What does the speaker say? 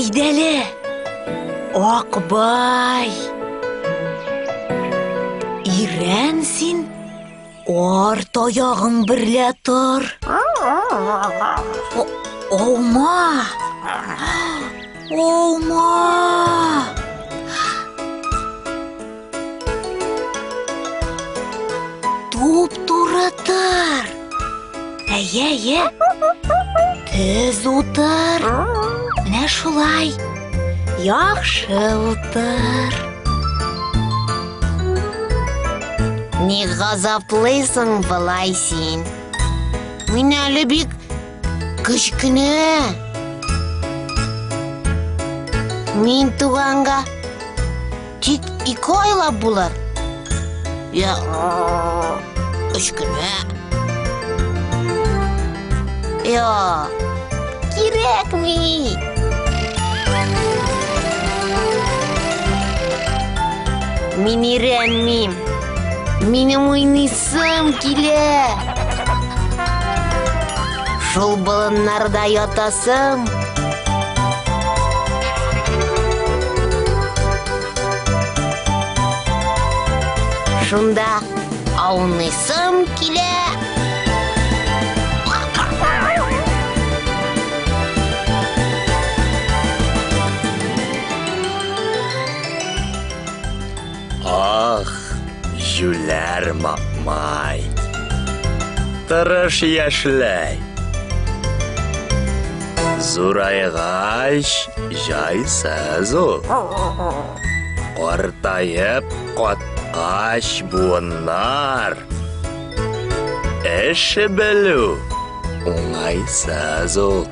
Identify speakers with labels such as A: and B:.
A: Идәле, Акбай. Ирән син, арт аяғың берлә тор. Олма. Туп-туры тор. Әйе. Тез утыр. Менә шулай. Яхшы утыр.
B: Не газаплыйсың былай син? Мин әле бик кечкенә. Мин туганга тик 2 айлап булыр. Я 3 кенә. Я кирәкми. Мин ирәнмим. Минем уйныйсым килә. Шул болыннарда ятасым. Шунда аунысым килә.
C: Ах, жүләр Макмай. Тырыш яшьләй. Зурайгач җайсыз ул. Картаеп каткач буыннар. Эш белү уңайсыз ул.